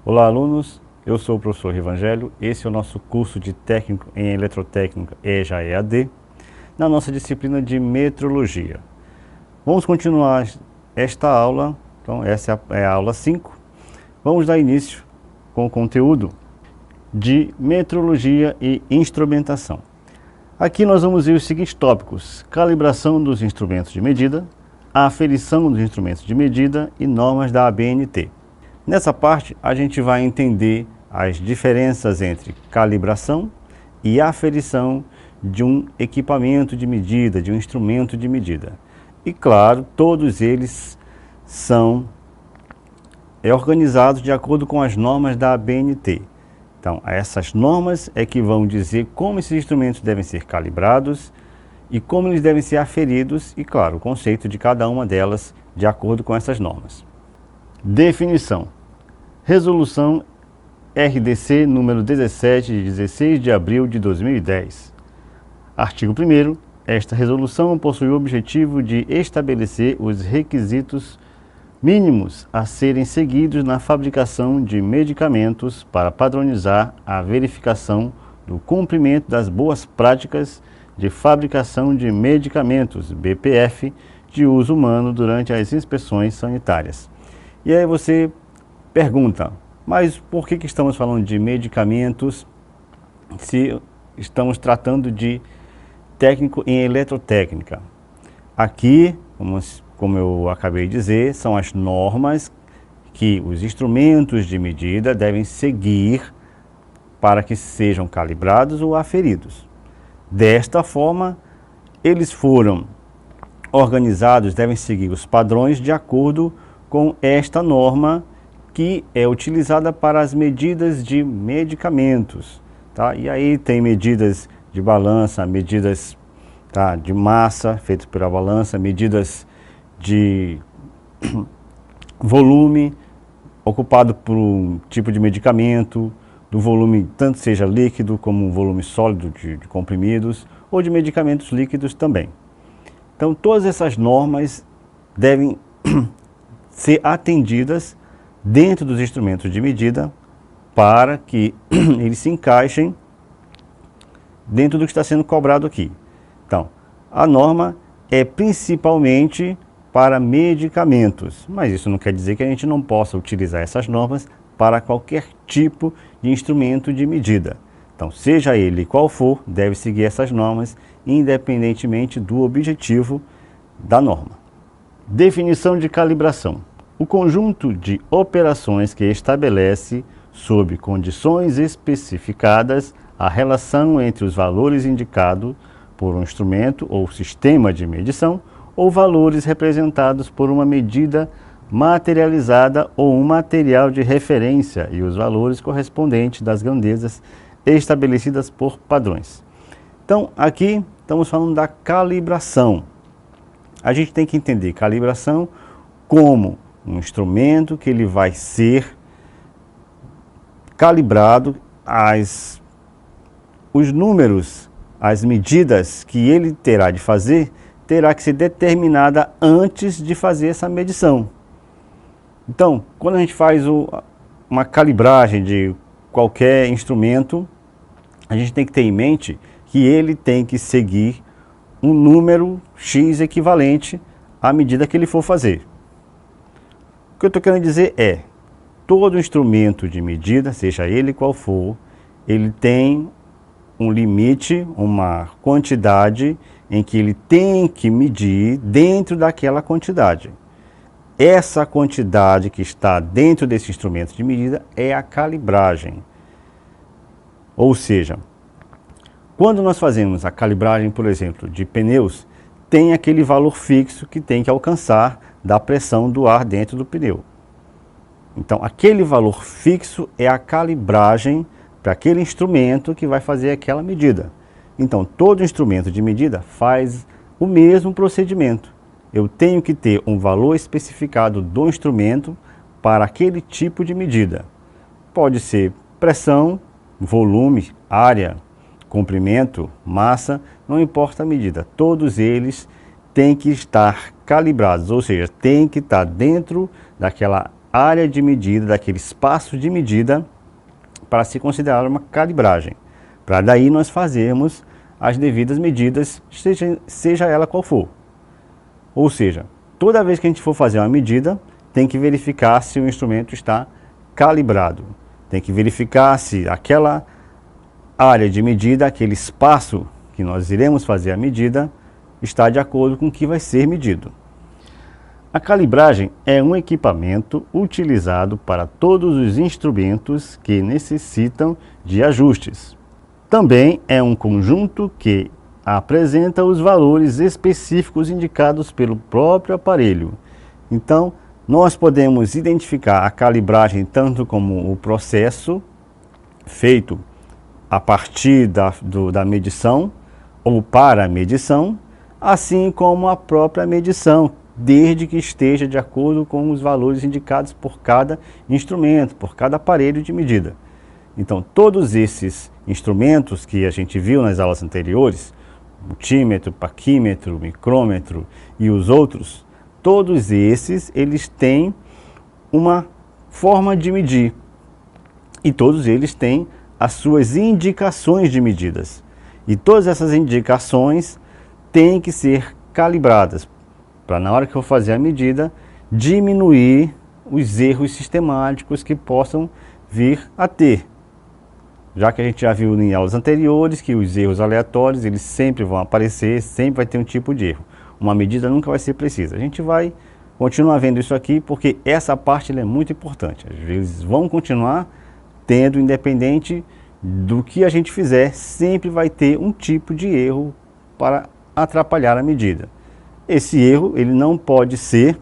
Olá, alunos. Eu sou o professor Evangelho. Esse é o nosso curso de técnico em eletrotécnica EJA EAD, na nossa disciplina de metrologia. Vamos continuar esta aula. Então, essa é a aula 5. Vamos dar início com o conteúdo de metrologia e instrumentação. Aqui nós vamos ver os seguintes tópicos: calibração dos instrumentos de medida, aferição dos instrumentos de medida e normas da ABNT. Nessa parte, a gente vai entender as diferenças entre calibração e aferição de um equipamento de medida, de um instrumento de medida. E claro, todos eles são organizados de acordo com as normas da ABNT. Então, essas normas é que vão dizer como esses instrumentos devem ser calibrados e como eles devem ser aferidos e, claro, o conceito de cada uma delas de acordo com essas normas. Definição. Resolução RDC número 17, de 16 de abril de 2010. Artigo 1º. Esta resolução possui o objetivo de estabelecer os requisitos mínimos a serem seguidos na fabricação de medicamentos para padronizar a verificação do cumprimento das boas práticas de fabricação de medicamentos, BPF, de uso humano durante as inspeções sanitárias. E aí você pergunta, mas por que estamos falando de medicamentos se estamos tratando de técnico em eletrotécnica? Aqui, como eu acabei de dizer, são as normas que os instrumentos de medida devem seguir para que sejam calibrados ou aferidos. Desta forma, eles foram organizados, devem seguir os padrões de acordo com esta norma que é utilizada para as medidas de medicamentos. Tá? E aí tem medidas de balança, medidas de massa feitas pela balança, medidas de volume ocupado por um tipo de medicamento, do volume tanto seja líquido como um volume sólido de comprimidos ou de medicamentos líquidos também. Então todas essas normas devem ser atendidas dentro dos instrumentos de medida para que eles se encaixem dentro do que está sendo cobrado aqui. Então, a norma é principalmente para medicamentos, mas isso não quer dizer que a gente não possa utilizar essas normas para qualquer tipo de instrumento de medida. Então, seja ele qual for, deve seguir essas normas, independentemente do objetivo da norma. Definição de calibração. O conjunto de operações que estabelece, sob condições especificadas, a relação entre os valores indicados por um instrumento ou sistema de medição ou valores representados por uma medida materializada ou um material de referência e os valores correspondentes das grandezas estabelecidas por padrões. Então, aqui estamos falando da calibração. A gente tem que entender calibração como um instrumento que ele vai ser calibrado, os números, as medidas que ele terá de fazer, terá que ser determinada antes de fazer essa medição. Então, quando a gente faz uma calibragem de qualquer instrumento, a gente tem que ter em mente que ele tem que seguir um número X equivalente à medida que ele for fazer. O que eu estou querendo dizer é, todo instrumento de medida, seja ele qual for, ele tem um limite, uma quantidade em que ele tem que medir dentro daquela quantidade. Essa quantidade que está dentro desse instrumento de medida é a calibragem. Ou seja, quando nós fazemos a calibragem, por exemplo, de pneus, tem aquele valor fixo que tem que alcançar da pressão do ar dentro do pneu. Então, aquele valor fixo é a calibragem para aquele instrumento que vai fazer aquela medida. Então, todo instrumento de medida faz o mesmo procedimento. Eu tenho que ter um valor especificado do instrumento para aquele tipo de medida. Pode ser pressão, volume, área, comprimento, massa, não importa a medida. Todos eles têm que estar calibrados, ou seja, tem que estar dentro daquela área de medida, daquele espaço de medida, para se considerar uma calibragem. Para daí nós fazermos as devidas medidas, seja ela qual for. Ou seja, toda vez que a gente for fazer uma medida, tem que verificar se o instrumento está calibrado. Tem que verificar se aquela área de medida, aquele espaço que nós iremos fazer a medida, está de acordo com o que vai ser medido. A calibragem é um equipamento utilizado para todos os instrumentos que necessitam de ajustes. Também é um conjunto que apresenta os valores específicos indicados pelo próprio aparelho. Então, nós podemos identificar a calibragem tanto como o processo feito a partir da medição ou para a medição, assim como a própria medição, desde que esteja de acordo com os valores indicados por cada instrumento, por cada aparelho de medida. Então, todos esses instrumentos que a gente viu nas aulas anteriores, multímetro, paquímetro, micrômetro e os outros, todos esses, eles têm uma forma de medir e todos eles têm as suas indicações de medidas. E todas essas indicações têm que ser calibradas para, na hora que eu fazer a medida, diminuir os erros sistemáticos que possam vir a ter. Já que a gente já viu em aulas anteriores que os erros aleatórios, eles sempre vão aparecer, sempre vai ter um tipo de erro. Uma medida nunca vai ser precisa. A gente vai continuar vendo isso aqui porque essa parte é muito importante. Eles vão continuar tendo, independente do que a gente fizer, sempre vai ter um tipo de erro para atrapalhar a medida. Esse erro, ele não pode ser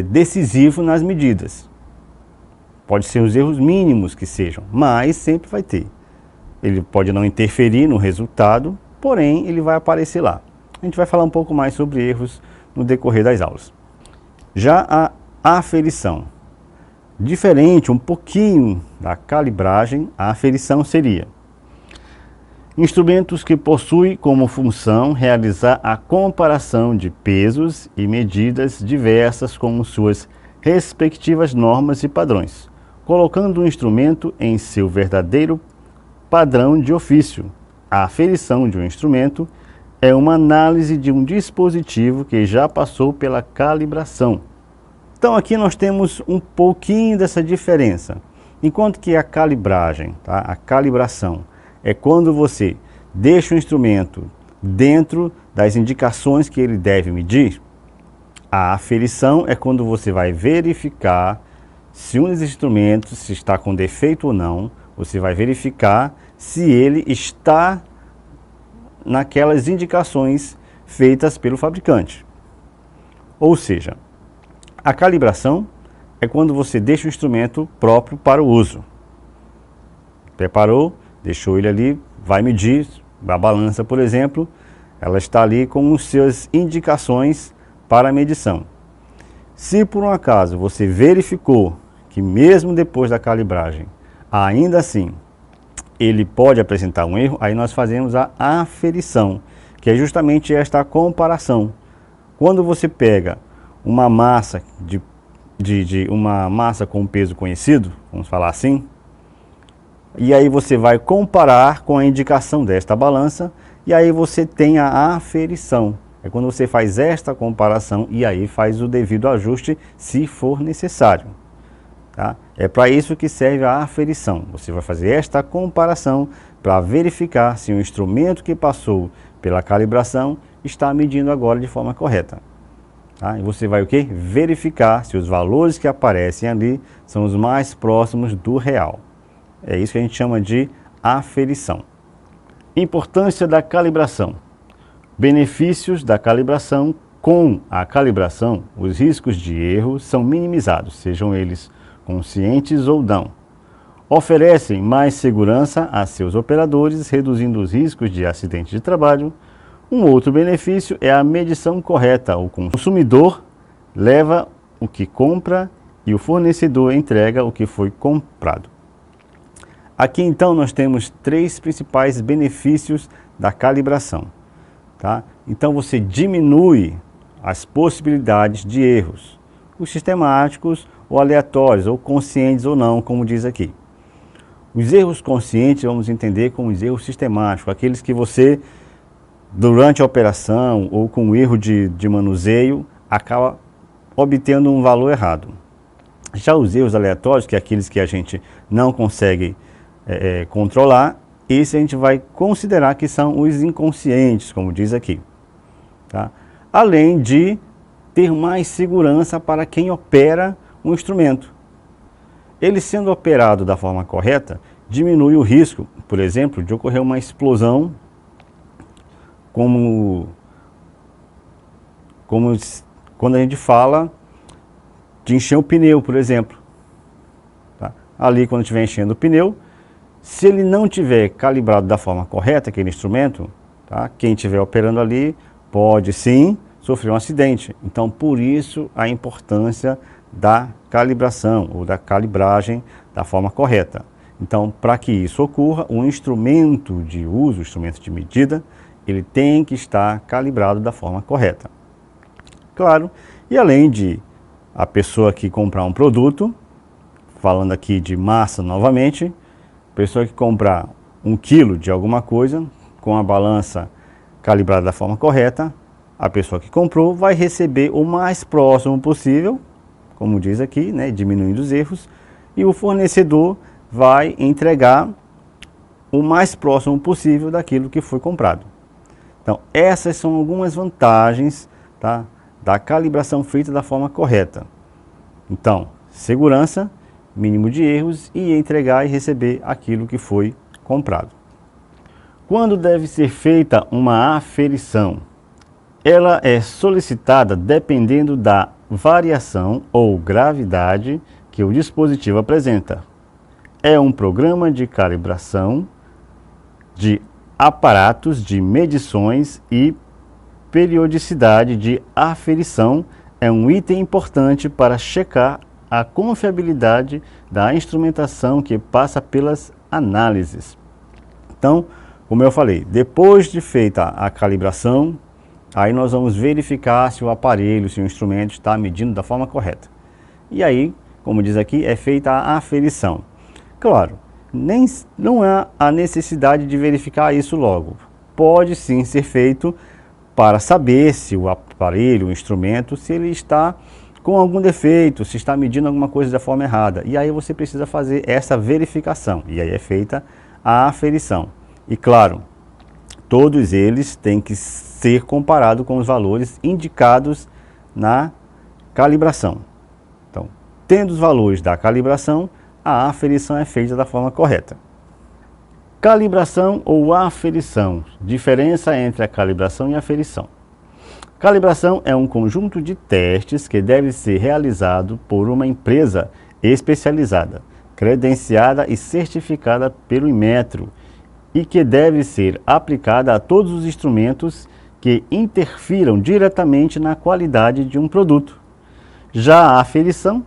decisivo nas medidas. Pode ser os erros mínimos que sejam, mas sempre vai ter. Ele pode não interferir no resultado, porém ele vai aparecer lá. A gente vai falar um pouco mais sobre erros no decorrer das aulas. Já a aferição. Diferente um pouquinho da calibragem, a aferição seria instrumentos que possuem como função realizar a comparação de pesos e medidas diversas com suas respectivas normas e padrões, colocando o instrumento em seu verdadeiro padrão de ofício. A aferição de um instrumento é uma análise de um dispositivo que já passou pela calibração. Então aqui nós temos um pouquinho dessa diferença. Enquanto que a calibragem, a calibração, é quando você deixa o instrumento dentro das indicações que ele deve medir, a aferição é quando você vai verificar se um dos instrumentos se está com defeito ou não, você vai verificar se ele está naquelas indicações feitas pelo fabricante. Ou seja, a calibração é quando você deixa o instrumento próprio para o uso. Preparou, deixou ele ali, vai medir, a balança, por exemplo, ela está ali com as suas indicações para a medição. Se por um acaso você verificou que mesmo depois da calibragem, ainda assim, ele pode apresentar um erro, aí nós fazemos a aferição, que é justamente esta comparação. Quando você pega uma massa uma massa com peso conhecido, vamos falar assim, e aí você vai comparar com a indicação desta balança, e aí você tem a aferição. É quando você faz esta comparação e aí faz o devido ajuste se for necessário. Tá? É para isso que serve a aferição. Você vai fazer esta comparação para verificar se o instrumento que passou pela calibração está medindo agora de forma correta. Tá? E você vai o quê? Verificar se os valores que aparecem ali são os mais próximos do real. É isso que a gente chama de aferição. Importância da calibração. Benefícios da calibração. Com a calibração, os riscos de erro são minimizados, sejam eles conscientes ou não. Oferecem mais segurança a seus operadores, reduzindo os riscos de acidentes de trabalho. Um outro benefício é a medição correta. O consumidor leva o que compra e o fornecedor entrega o que foi comprado. Aqui então nós temos 3 principais benefícios da calibração. Tá? Então você diminui as possibilidades de erros. os sistemáticos ou aleatórios, ou conscientes ou não, como diz aqui. Os erros conscientes vamos entender como os erros sistemáticos, aqueles que você, durante a operação ou com o erro de manuseio, acaba obtendo um valor errado. Já os erros aleatórios, que é aqueles que a gente não consegue controlar, esse a gente vai considerar que são os inconscientes, como diz aqui. Tá? Além de ter mais segurança para quem opera um instrumento. Ele sendo operado da forma correta, diminui o risco, por exemplo, de ocorrer uma explosão, como quando a gente fala de encher o pneu, por exemplo. Tá? Ali, quando estiver enchendo o pneu, se ele não tiver calibrado da forma correta, aquele instrumento, tá? Quem estiver operando ali pode sim sofrer um acidente. Então, por isso, a importância da calibração ou da calibragem da forma correta. Então, para que isso ocorra, o instrumento de uso, o instrumento de medida, ele tem que estar calibrado da forma correta. Claro, e além de a pessoa que comprar um produto, falando aqui de massa novamente, a pessoa que comprar 1 quilo de alguma coisa, com a balança calibrada da forma correta, a pessoa que comprou vai receber o mais próximo possível, como diz aqui, né, diminuindo os erros, e o fornecedor vai entregar o mais próximo possível daquilo que foi comprado. Então, essas são algumas vantagens, tá, da calibração feita da forma correta. Então, segurança, mínimo de erros e entregar e receber aquilo que foi comprado. Quando deve ser feita uma aferição? Ela é solicitada dependendo da variação ou gravidade que o dispositivo apresenta. É um programa de calibração de aparatos de medições e periodicidade de aferição. É um item importante para checar a confiabilidade da instrumentação que passa pelas análises. Então, como eu falei, depois de feita a calibração, aí nós vamos verificar se o aparelho, se o instrumento está medindo da forma correta. E aí, como diz aqui, é feita a aferição. Claro, não há a necessidade de verificar isso logo. Pode sim ser feito para saber se o aparelho, o instrumento, se ele está com algum defeito, se está medindo alguma coisa da forma errada. E aí você precisa fazer essa verificação. E aí é feita a aferição. E claro, todos eles têm que ser comparados com os valores indicados na calibração. Então, tendo os valores da calibração, a aferição é feita da forma correta. Calibração ou aferição. Diferença entre a calibração e a aferição. Calibração é um conjunto de testes que deve ser realizado por uma empresa especializada, credenciada e certificada pelo Inmetro, e que deve ser aplicada a todos os instrumentos que interfiram diretamente na qualidade de um produto. Já a aferição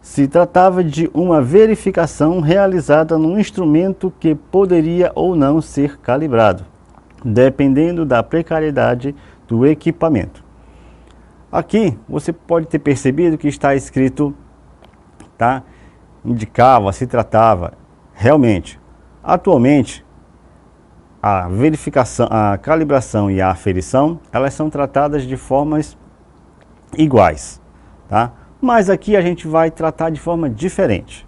se tratava de uma verificação realizada num instrumento que poderia ou não ser calibrado, dependendo da precariedade do equipamento. Aqui você pode ter percebido que está escrito, tá? Indicava, se tratava. Realmente, atualmente, a verificação, a calibração e a aferição, elas são tratadas de formas iguais, tá? Mas aqui a gente vai tratar de forma diferente.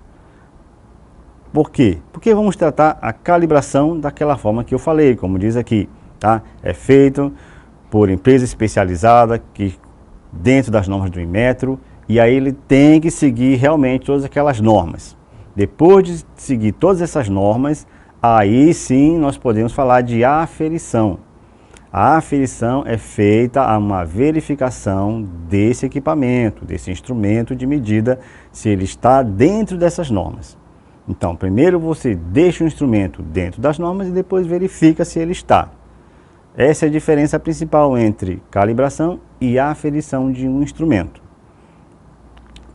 Por quê? Porque vamos tratar a calibração daquela forma que eu falei, como diz aqui, tá? É feito por empresa especializada, que dentro das normas do Inmetro, e aí ele tem que seguir realmente todas aquelas normas. Depois de seguir todas essas normas, aí sim nós podemos falar de aferição. A aferição é feita a uma verificação desse equipamento, desse instrumento de medida, se ele está dentro dessas normas. Então, primeiro você deixa o instrumento dentro das normas e depois verifica se ele está. Essa é a diferença principal entre calibração e aferição de um instrumento.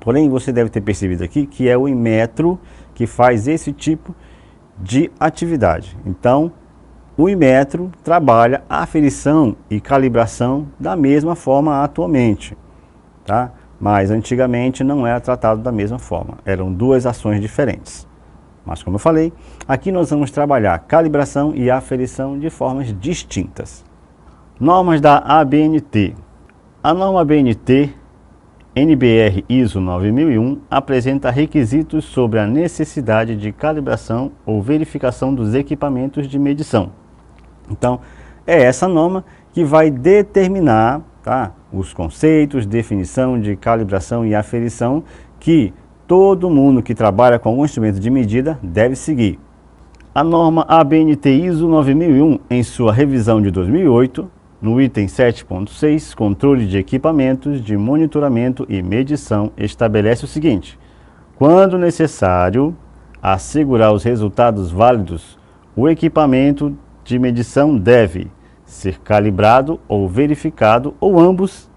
Porém, você deve ter percebido aqui que é o Inmetro que faz esse tipo de atividade. Então, o Inmetro trabalha aferição e calibração da mesma forma atualmente, tá? mas antigamente não era tratado da mesma forma, eram duas ações diferentes. Mas como eu falei, aqui nós vamos trabalhar calibração e aferição de formas distintas. Normas da ABNT. A norma ABNT NBR ISO 9001 apresenta requisitos sobre a necessidade de calibração ou verificação dos equipamentos de medição. Então, é essa norma que vai determinar, tá, os conceitos, definição de calibração e aferição que todo mundo que trabalha com algum instrumento de medida deve seguir. A norma ABNT ISO 9001, em sua revisão de 2008, no item 7.6, controle de equipamentos de monitoramento e medição, estabelece o seguinte: quando necessário assegurar os resultados válidos, o equipamento de medição deve ser calibrado ou verificado, ou ambos,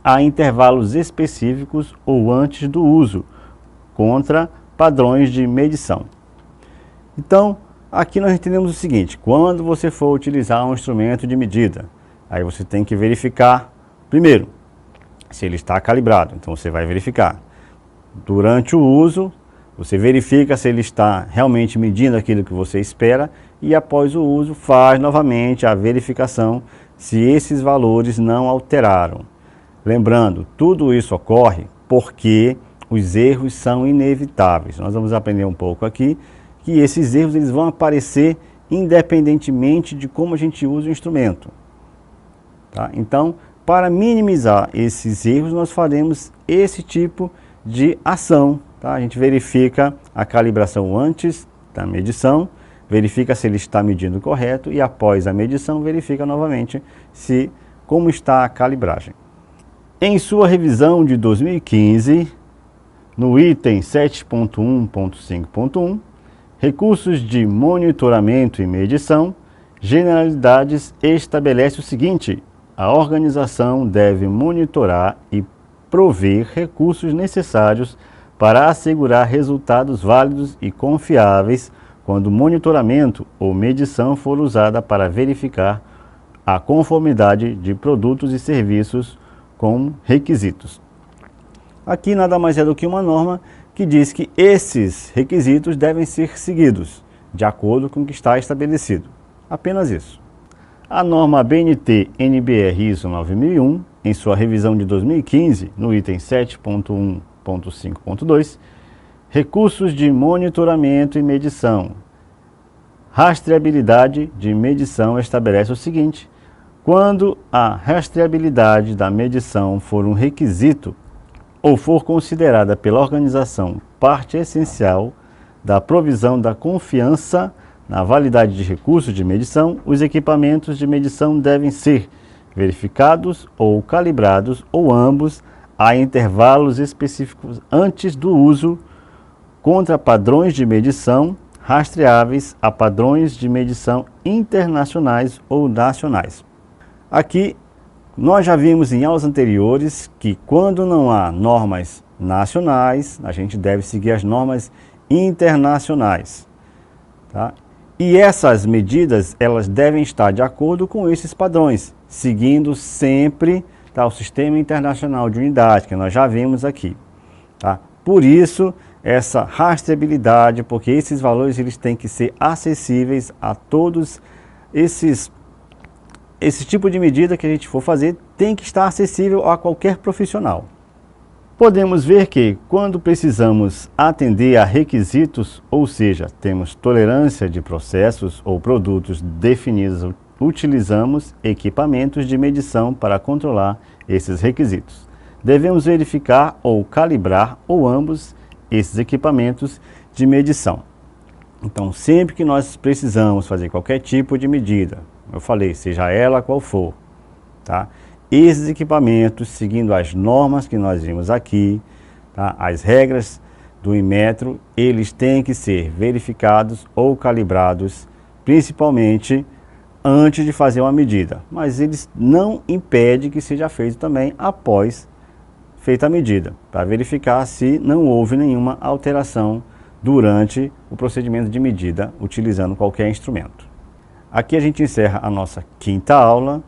a intervalos específicos ou antes do uso, contra padrões de medição. Então, aqui nós entendemos o seguinte: quando você for utilizar um instrumento de medida, aí você tem que verificar, primeiro, se ele está calibrado. Então você vai verificar. Durante o uso, você verifica se ele está realmente medindo aquilo que você espera, e após o uso faz novamente a verificação se esses valores não alteraram. Lembrando, tudo isso ocorre porque os erros são inevitáveis. Nós vamos aprender um pouco aqui que esses erros eles vão aparecer independentemente de como a gente usa o instrumento. Tá? Então, para minimizar esses erros, nós faremos esse tipo de ação. Tá? A gente verifica a calibração antes da medição, verifica se ele está medindo correto e após a medição verifica novamente como está a calibragem. Em sua revisão de 2015, no item 7.1.5.1, recursos de monitoramento e medição, generalidades, estabelece o seguinte: a organização deve monitorar e prover recursos necessários para assegurar resultados válidos e confiáveis quando o monitoramento ou medição for usada para verificar a conformidade de produtos e serviços com requisitos. Aqui nada mais é do que uma norma que diz que esses requisitos devem ser seguidos de acordo com o que está estabelecido. Apenas isso. A norma ABNT NBR ISO 9001, em sua revisão de 2015, no item 7.1.5.2, recursos de monitoramento e medição, rastreabilidade de medição, estabelece o seguinte: quando a rastreabilidade da medição for um requisito ou for considerada pela organização parte essencial da provisão da confiança na validade de recursos de medição, os equipamentos de medição devem ser verificados ou calibrados, ou ambos, a intervalos específicos antes do uso, contra padrões de medição rastreáveis a padrões de medição internacionais ou nacionais. Aqui, nós já vimos em aulas anteriores que quando não há normas nacionais, a gente deve seguir as normas internacionais. Tá? E essas medidas, elas devem estar de acordo com esses padrões, seguindo sempre, tá, o Sistema Internacional de Unidade, que nós já vimos aqui. Tá? Por isso, essa rastreabilidade, porque esses valores eles têm que ser acessíveis a todos esse tipo de medida que a gente for fazer, tem que estar acessível a qualquer profissional. Podemos ver que, quando precisamos atender a requisitos, ou seja, temos tolerância de processos ou produtos definidos, utilizamos equipamentos de medição para controlar esses requisitos. Devemos verificar ou calibrar, ou ambos, esses equipamentos de medição. Então, sempre que nós precisamos fazer qualquer tipo de medida, eu falei, seja ela qual for, tá? Esses equipamentos, seguindo as normas que nós vimos aqui, tá? As regras do Inmetro, eles têm que ser verificados ou calibrados, principalmente antes de fazer uma medida. Mas eles não impedem que seja feito também após feita a medida, para verificar se não houve nenhuma alteração durante o procedimento de medida, utilizando qualquer instrumento. Aqui a gente encerra a nossa quinta aula.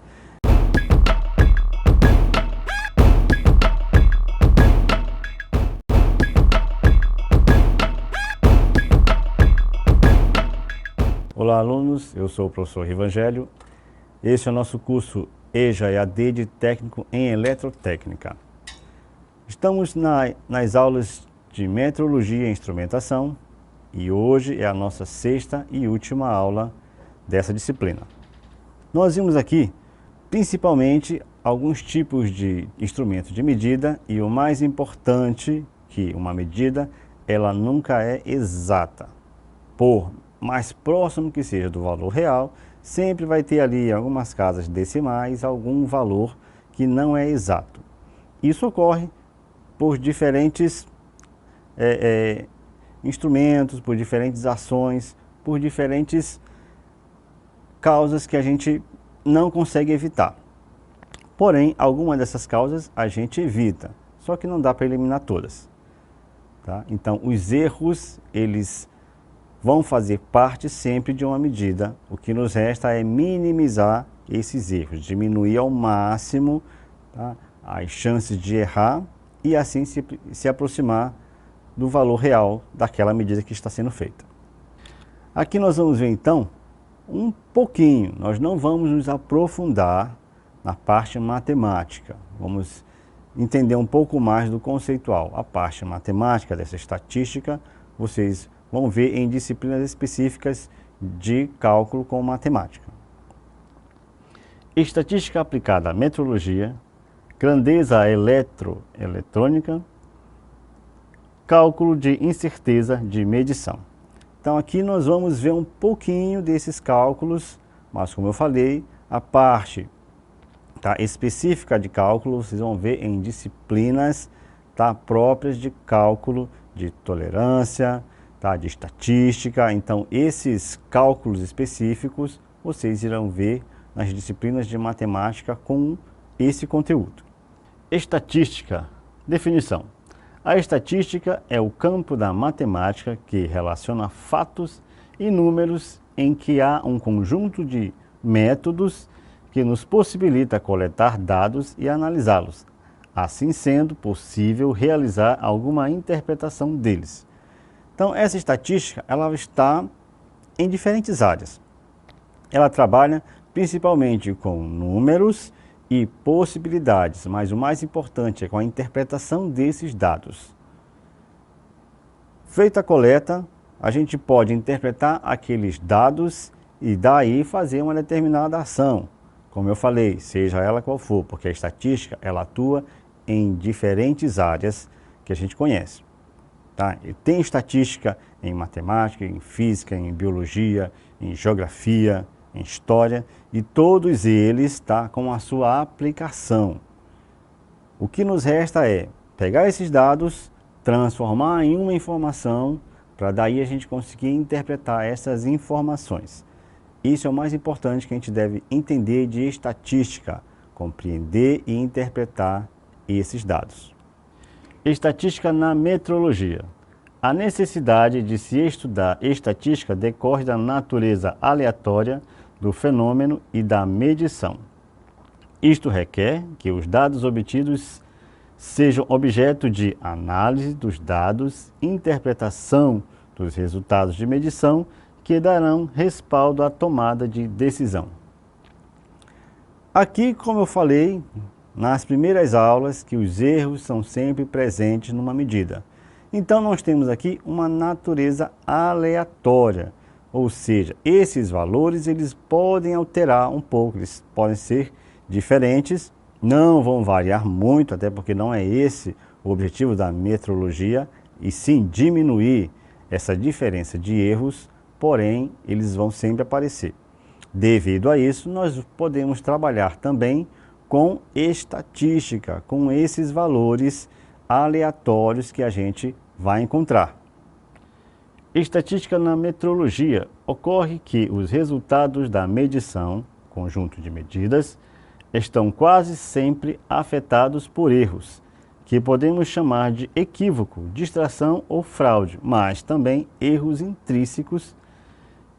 Olá, alunos, eu sou o professor Rivangélio. Este é o nosso curso EJA EAD de Técnico em Eletrotécnica. Estamos nas aulas de Metrologia e Instrumentação e hoje é a nossa sexta e última aula dessa disciplina. Nós vimos aqui principalmente alguns tipos de instrumentos de medida e o mais importante que uma medida ela nunca é exata. Por mais próximo que seja do valor real, sempre vai ter ali algumas casas decimais algum valor que não é exato. Isso ocorre por diferentes instrumentos, por diferentes ações, por diferentes causas que a gente não consegue evitar. Porém, algumas dessas causas a gente evita, só que não dá para eliminar todas. Tá? Então, os erros, eles vão fazer parte sempre de uma medida. O que nos resta é minimizar esses erros, diminuir ao máximo, tá, as chances de errar e assim se aproximar do valor real daquela medida que está sendo feita. Aqui nós vamos ver então um pouquinho, nós não vamos nos aprofundar na parte matemática, vamos entender um pouco mais do conceitual. A parte matemática dessa estatística, vocês vão ver em disciplinas específicas de cálculo com matemática. Estatística aplicada à metrologia, grandeza eletrônica, cálculo de incerteza de medição. Então aqui nós vamos ver um pouquinho desses cálculos, mas como eu falei, a parte específica de cálculo vocês vão ver em disciplinas próprias de cálculo de tolerância, de estatística. Então esses cálculos específicos vocês irão ver nas disciplinas de matemática com esse conteúdo. Estatística, definição. A estatística é o campo da matemática que relaciona fatos e números em que há um conjunto de métodos que nos possibilita coletar dados e analisá-los, assim sendo possível realizar alguma interpretação deles. Então, essa estatística ela está em diferentes áreas. Ela trabalha principalmente com números e possibilidades, mas o mais importante é com a interpretação desses dados. Feita a coleta, a gente pode interpretar aqueles dados e daí fazer uma determinada ação. Como eu falei, seja ela qual for, porque a estatística ela atua em diferentes áreas que a gente conhece. Tá? E tem estatística em matemática, em física, em biologia, em geografia, em história, e todos eles com a sua aplicação. O que nos resta é pegar esses dados, transformar em uma informação, para daí a gente conseguir interpretar essas informações. Isso é o mais importante que a gente deve entender de estatística, compreender e interpretar esses dados. Estatística na metrologia. A necessidade de se estudar estatística decorre da natureza aleatória do fenômeno e da medição. Isto requer que os dados obtidos sejam objeto de análise dos dados, interpretação dos resultados de medição que darão respaldo à tomada de decisão. Aqui, como eu falei nas primeiras aulas, que os erros são sempre presentes numa medida. Então nós temos aqui uma natureza aleatória, ou seja, esses valores eles podem alterar um pouco, eles podem ser diferentes, não vão variar muito, até porque não é esse o objetivo da metrologia, e sim diminuir essa diferença de erros, porém eles vão sempre aparecer. Devido a isso, nós podemos trabalhar também com estatística, com esses valores aleatórios que a gente vai encontrar. Estatística na metrologia. Ocorre que os resultados da medição, conjunto de medidas, estão quase sempre afetados por erros, que podemos chamar de equívoco, distração ou fraude, mas também erros intrínsecos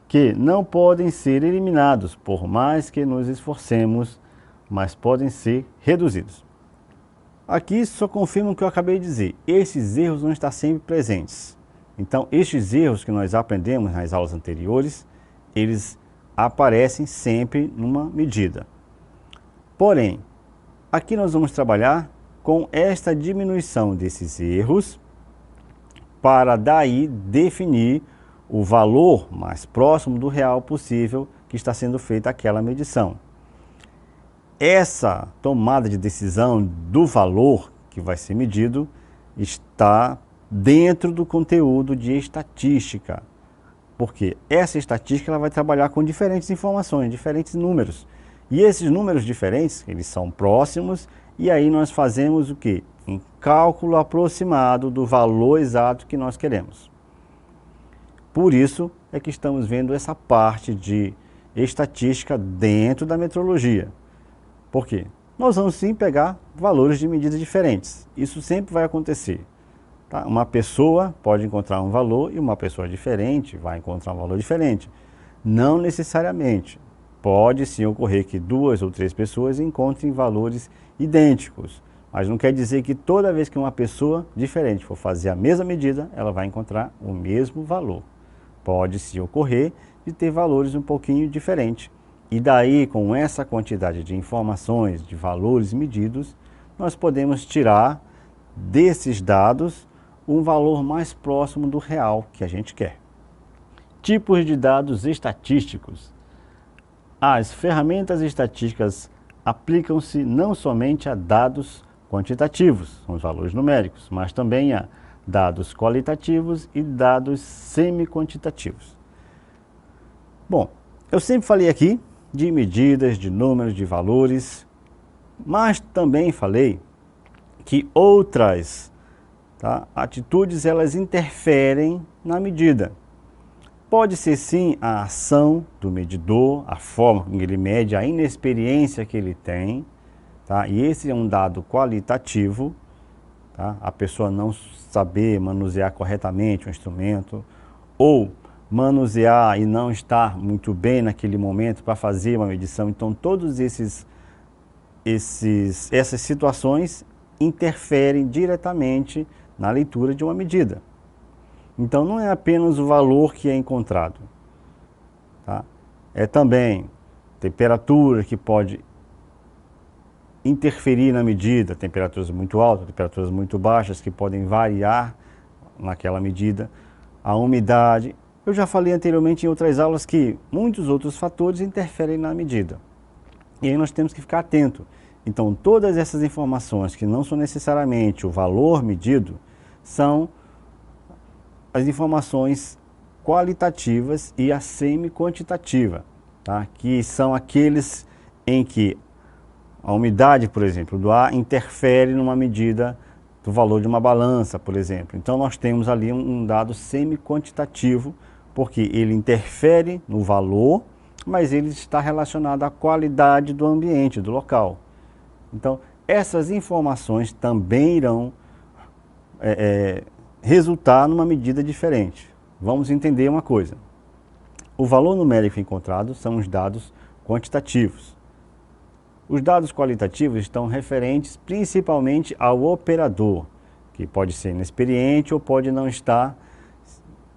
que não podem ser eliminados por mais que nos esforcemos, mas podem ser reduzidos. Aqui só confirma o que eu acabei de dizer, esses erros vão estar sempre presentes. Então, estes erros que nós aprendemos nas aulas anteriores, eles aparecem sempre numa medida. Porém, aqui nós vamos trabalhar com esta diminuição desses erros para daí definir o valor mais próximo do real possível que está sendo feita aquela medição. Essa tomada de decisão do valor que vai ser medido está dentro do conteúdo de estatística, porque essa estatística ela vai trabalhar com diferentes informações, diferentes números. E esses números diferentes, eles são próximos, e aí nós fazemos o quê? Um cálculo aproximado do valor exato que nós queremos. Por isso é que estamos vendo essa parte de estatística dentro da metrologia. Por quê? Nós vamos sim pegar valores de medidas diferentes. Isso sempre vai acontecer. Tá? Uma pessoa pode encontrar um valor e uma pessoa diferente vai encontrar um valor diferente. Não necessariamente. Pode sim ocorrer que 2 ou 3 pessoas encontrem valores idênticos. Mas não quer dizer que toda vez que uma pessoa diferente for fazer a mesma medida, ela vai encontrar o mesmo valor. Pode sim ocorrer de ter valores um pouquinho diferentes. E daí, com essa quantidade de informações, de valores medidos, nós podemos tirar desses dados um valor mais próximo do real que a gente quer. Tipos de dados estatísticos. As ferramentas estatísticas aplicam-se não somente a dados quantitativos, são os valores numéricos, mas também a dados qualitativos e dados semi-quantitativos. Bom, eu sempre falei aqui de medidas, de números, de valores, mas também falei que outras atitudes elas interferem na medida. Pode ser sim a ação do medidor, a forma como ele mede, a inexperiência que ele tem, e esse é um dado qualitativo, a pessoa não saber manusear corretamente o instrumento, ou manusear e não estar muito bem naquele momento para fazer uma medição. Então, todas essas situações interferem diretamente na leitura de uma medida. Então, não é apenas o valor que é encontrado. É também temperatura que pode interferir na medida, temperaturas muito altas, temperaturas muito baixas que podem variar naquela medida, a umidade. Eu já falei anteriormente em outras aulas que muitos outros fatores interferem na medida. E aí nós temos que ficar atento. Então, todas essas informações que não são necessariamente o valor medido, são as informações qualitativas e a semi-quantitativa, que são aqueles em que a umidade, por exemplo, do ar interfere numa medida do valor de uma balança, por exemplo. Então, nós temos ali um dado semi-quantitativo, porque ele interfere no valor, mas ele está relacionado à qualidade do ambiente, do local. Então, essas informações também irão resultar numa medida diferente. Vamos entender uma coisa. O valor numérico encontrado são os dados quantitativos. Os dados qualitativos estão referentes principalmente ao operador, que pode ser inexperiente ou pode não estar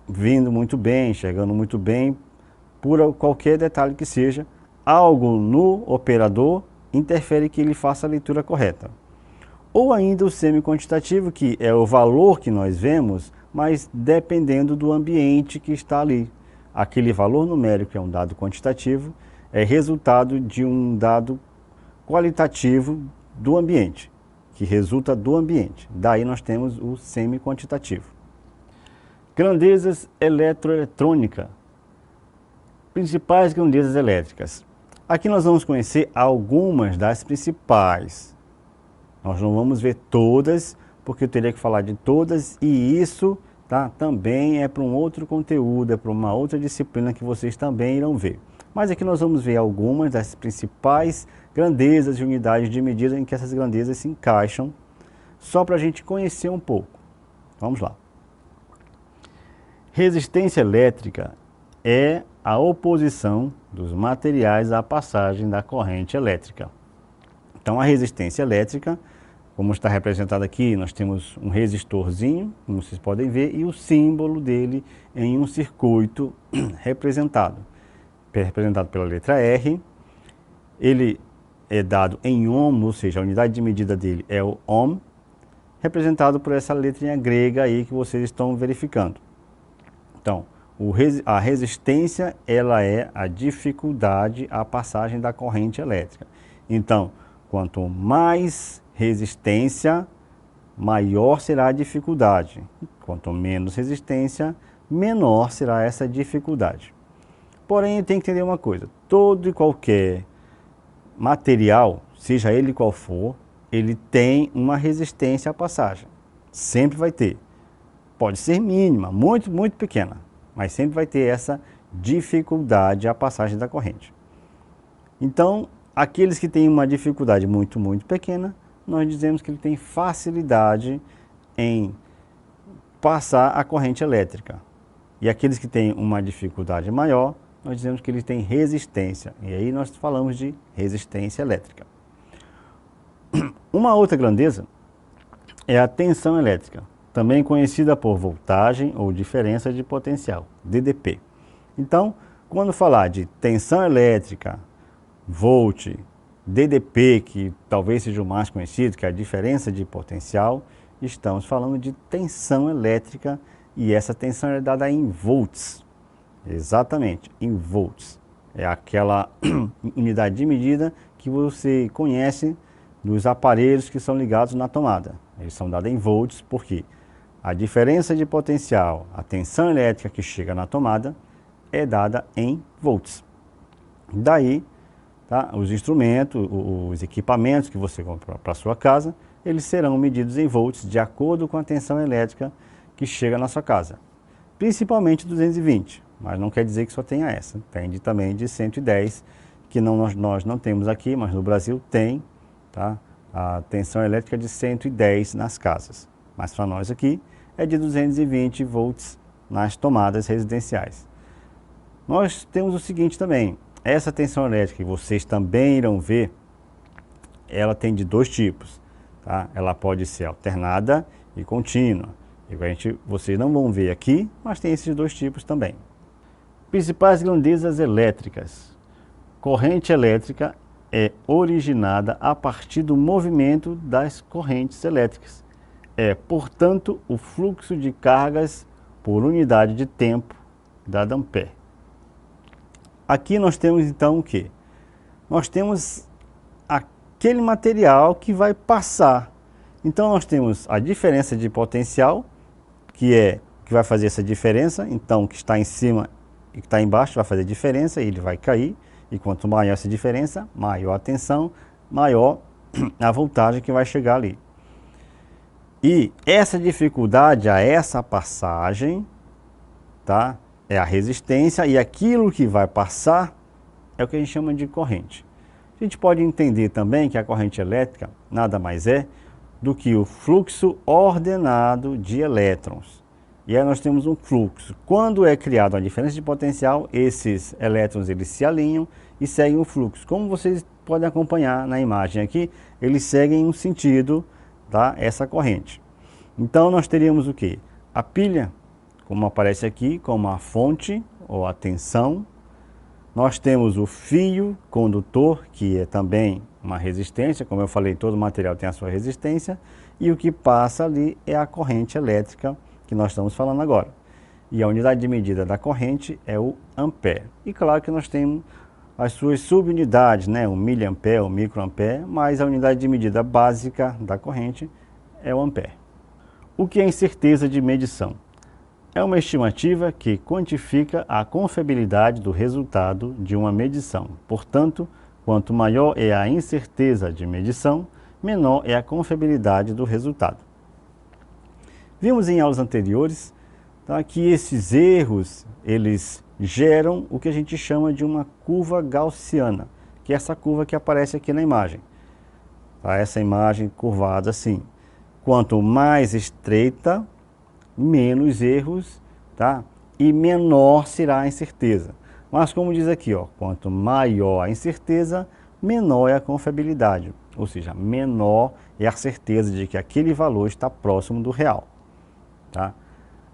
vendo muito bem, enxergando muito bem, por qualquer detalhe que seja, algo no operador interfere que ele faça a leitura correta. Ou ainda o semi-quantitativo, que é o valor que nós vemos, mas dependendo do ambiente que está ali. Aquele valor numérico, que é um dado quantitativo, é resultado de um dado qualitativo do ambiente, que resulta do ambiente. Daí nós temos o semi-quantitativo. Grandezas eletroeletrônicas. Principais grandezas elétricas. Aqui nós vamos conhecer algumas das principais. Nós não vamos ver todas, porque eu teria que falar de todas, e isso também é para um outro conteúdo, é para uma outra disciplina que vocês também irão ver. Mas aqui nós vamos ver algumas das principais grandezas e unidades de medida em que essas grandezas se encaixam, só para a gente conhecer um pouco. Vamos lá. Resistência elétrica é a oposição dos materiais à passagem da corrente elétrica. Então, a resistência elétrica, como está representada aqui, nós temos um resistorzinho, como vocês podem ver, e o símbolo dele em um circuito representado. representado pela letra R. Ele é dado em ohm, ou seja, a unidade de medida dele é o ohm, representado por essa letrinha grega aí que vocês estão verificando. Então, a resistência, ela é a dificuldade à passagem da corrente elétrica. Então, quanto mais resistência, maior será a dificuldade. Quanto menos resistência, menor será essa dificuldade. Porém, tem que entender uma coisa, todo e qualquer material, seja ele qual for, ele tem uma resistência à passagem. Sempre vai ter. Pode ser mínima, muito, muito pequena, mas sempre vai ter essa dificuldade à passagem da corrente. Então, aqueles que têm uma dificuldade muito, muito pequena, nós dizemos que ele tem facilidade em passar a corrente elétrica. E aqueles que têm uma dificuldade maior, nós dizemos que ele tem resistência. E aí nós falamos de resistência elétrica. Uma outra grandeza é a tensão elétrica, também conhecida por voltagem ou diferença de potencial, DDP. Então, quando falar de tensão elétrica, volt, DDP, que talvez seja o mais conhecido, que é a diferença de potencial, estamos falando de tensão elétrica e essa tensão é dada em volts. Exatamente, em volts. É aquela unidade de medida que você conhece dos aparelhos que são ligados na tomada. Eles são dados em volts porque a diferença de potencial, a tensão elétrica que chega na tomada, é dada em volts. Daí, tá, os instrumentos, os equipamentos que você compra para a sua casa, eles serão medidos em volts de acordo com a tensão elétrica que chega na sua casa. Principalmente 220, mas não quer dizer que só tenha essa. Tem também de 110, que nós não temos aqui, mas no Brasil tem, tá, a tensão elétrica de 110 nas casas. Mas para nós aqui é de 220 volts nas tomadas residenciais. Nós temos o seguinte também, essa tensão elétrica que vocês também irão ver, ela tem de dois tipos. Tá? Ela pode ser alternada e contínua. Vocês não vão ver aqui, mas tem esses dois tipos também. Principais grandezas elétricas. Corrente elétrica é originada a partir do movimento das correntes elétricas. É, portanto, o fluxo de cargas por unidade de tempo dado ampere. Aqui nós temos então o quê? Nós temos aquele material que vai passar. Então nós temos a diferença de potencial, que vai fazer essa diferença. Então o que está em cima e o que está embaixo vai fazer diferença e ele vai cair. E quanto maior essa diferença, maior a tensão, maior a voltagem que vai chegar ali. E essa dificuldade a essa passagem, tá, é a resistência, e aquilo que vai passar é o que a gente chama de corrente. A gente pode entender também que a corrente elétrica nada mais é do que o fluxo ordenado de elétrons. E aí nós temos um fluxo. Quando é criada uma diferença de potencial, esses elétrons eles se alinham e seguem o fluxo. Como vocês podem acompanhar na imagem aqui, eles seguem um sentido, tá, essa corrente. Então nós teríamos o quê? A pilha, como aparece aqui, como a fonte ou a tensão. Nós temos o fio condutor, que é também uma resistência, como eu falei, todo material tem a sua resistência, e o que passa ali é a corrente elétrica que nós estamos falando agora. E a unidade de medida da corrente é o ampere. E claro que nós temos as suas subunidades, né? O miliampere, o microampere, mas a unidade de medida básica da corrente é o ampere. O que é incerteza de medição? É uma estimativa que quantifica a confiabilidade do resultado de uma medição. Portanto, quanto maior é a incerteza de medição, menor é a confiabilidade do resultado. Vimos em aulas anteriores, tá, que esses erros, eles geram o que a gente chama de uma curva gaussiana, que é essa curva que aparece aqui na imagem. Tá, essa imagem curvada assim. Quanto mais estreita, menos erros, tá? E menor será a incerteza. Mas como diz aqui, ó, quanto maior a incerteza, menor é a confiabilidade. Ou seja, menor é a certeza de que aquele valor está próximo do real. Tá?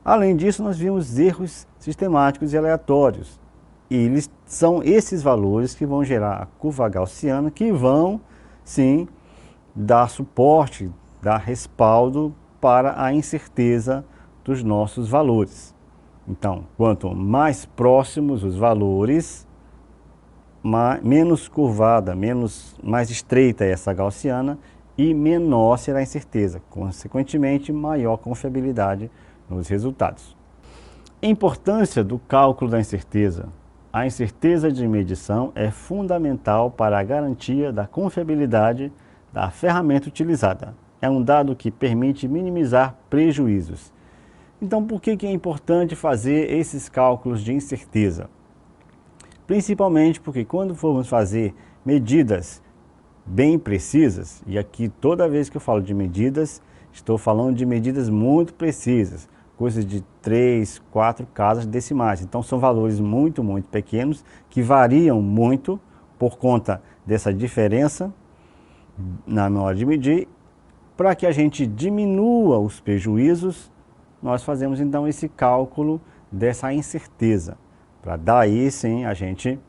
Além disso, nós vimos erros sistemáticos e aleatórios. E são esses valores que vão gerar a curva gaussiana, que vão, sim, dar suporte, dar respaldo para a incerteza dos nossos valores. Então, quanto mais próximos os valores, menos curvada, mais estreita é essa gaussiana e menor será a incerteza, consequentemente maior confiabilidade nos resultados. A importância do cálculo da incerteza. A incerteza de medição é fundamental para a garantia da confiabilidade da ferramenta utilizada. É um dado que permite minimizar prejuízos. Então, por que é importante fazer esses cálculos de incerteza? Principalmente porque quando formos fazer medidas bem precisas, e aqui toda vez que eu falo de medidas, estou falando de medidas muito precisas, coisas de 3, 4 casas decimais. Então são valores muito pequenos, que variam muito por conta dessa diferença na hora de medir. Para que a gente diminua os prejuízos, nós fazemos então esse cálculo dessa incerteza, para daí sim a gente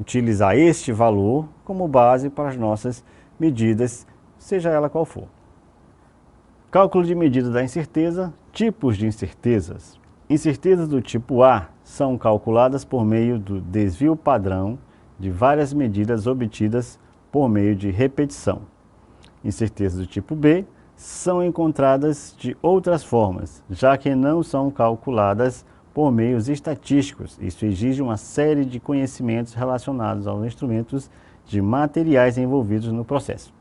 utilizar este valor como base para as nossas medidas, seja ela qual for. Cálculo de medida da incerteza, tipos de incertezas. Incertezas do tipo A são calculadas por meio do desvio padrão de várias medidas obtidas por meio de repetição. Incertezas do tipo B são encontradas de outras formas, já que não são calculadas por meios estatísticos. Isso exige uma série de conhecimentos relacionados aos instrumentos de materiais envolvidos no processo.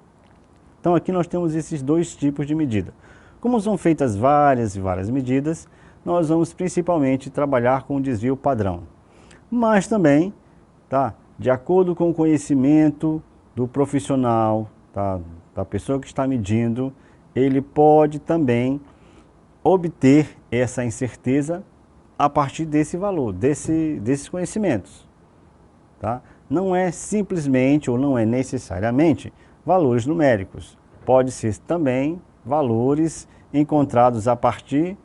Então aqui nós temos esses dois tipos de medida. Como são feitas várias medidas, nós vamos principalmente trabalhar com o desvio padrão. Mas também, de acordo com o conhecimento do profissional, da pessoa que está medindo, ele pode também obter essa incerteza a partir desse valor, desses conhecimentos. Não é simplesmente ou não é necessariamente valores numéricos. Pode ser também valores encontrados a partir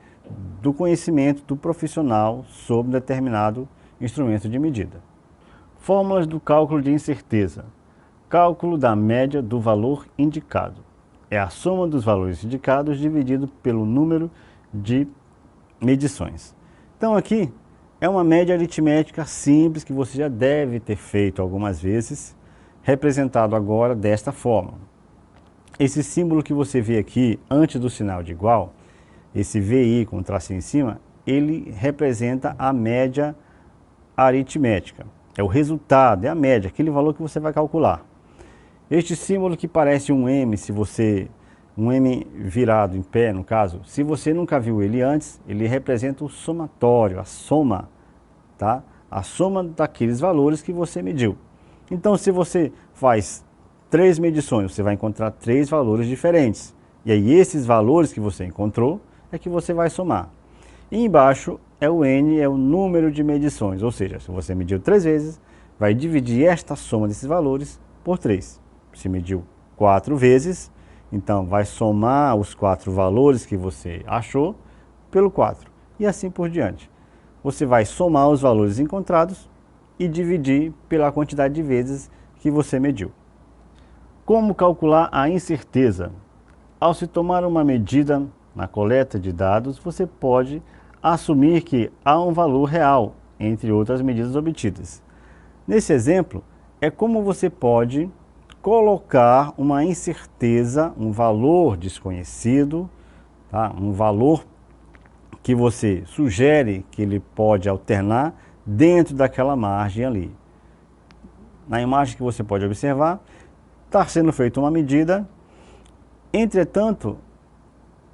do conhecimento do profissional sobre determinado instrumento de medida. Fórmulas do cálculo de incerteza. Cálculo da média do valor indicado. É a soma dos valores indicados dividido pelo número de medições. Então aqui é uma média aritmética simples que você já deve ter feito algumas vezes, representado agora desta forma. Esse símbolo que você vê aqui antes do sinal de igual, esse VI com tracinho em cima, ele representa a média aritmética. É o resultado, é a média, aquele valor que você vai calcular. Este símbolo que parece um M, um M virado em pé, no caso, se você nunca viu ele antes, ele representa o somatório, a soma, a soma daqueles valores que você mediu. Então, se você faz 3 medições, você vai encontrar 3 valores diferentes. E aí, esses valores que você encontrou é que você vai somar. E embaixo é o N, é o número de medições, ou seja, se você mediu 3 vezes, vai dividir esta soma desses valores por 3. Se mediu 4 vezes, então vai somar os 4 valores que você achou pelo 4 e assim por diante. Você vai somar os valores encontrados e dividir pela quantidade de vezes que você mediu. Como calcular a incerteza? Ao se tomar uma medida na coleta de dados, você pode assumir que há um valor real, entre outras medidas obtidas. Nesse exemplo, é como você pode colocar uma incerteza, um valor desconhecido, um valor que você sugere que ele pode alternar dentro daquela margem ali. Na imagem que você pode observar, está sendo feita uma medida, entretanto,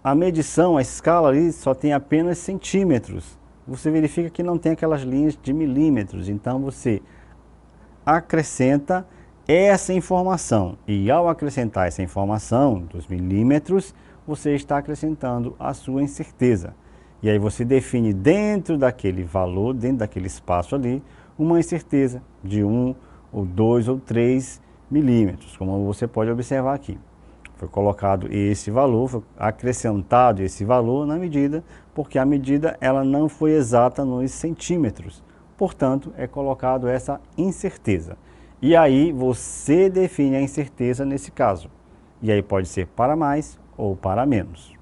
a medição, a escala ali só tem apenas centímetros. Você verifica que não tem aquelas linhas de milímetros, então você acrescenta essa informação. E ao acrescentar essa informação dos milímetros, você está acrescentando a sua incerteza. E aí você define dentro daquele valor, dentro daquele espaço ali, uma incerteza de 1 ou 2 ou 3 milímetros, como você pode observar aqui. Foi colocado esse valor, foi acrescentado esse valor na medida, porque a medida ela não foi exata nos centímetros. portanto, é colocado essa incerteza. E aí você define a incerteza nesse caso. E aí pode ser para mais ou para menos.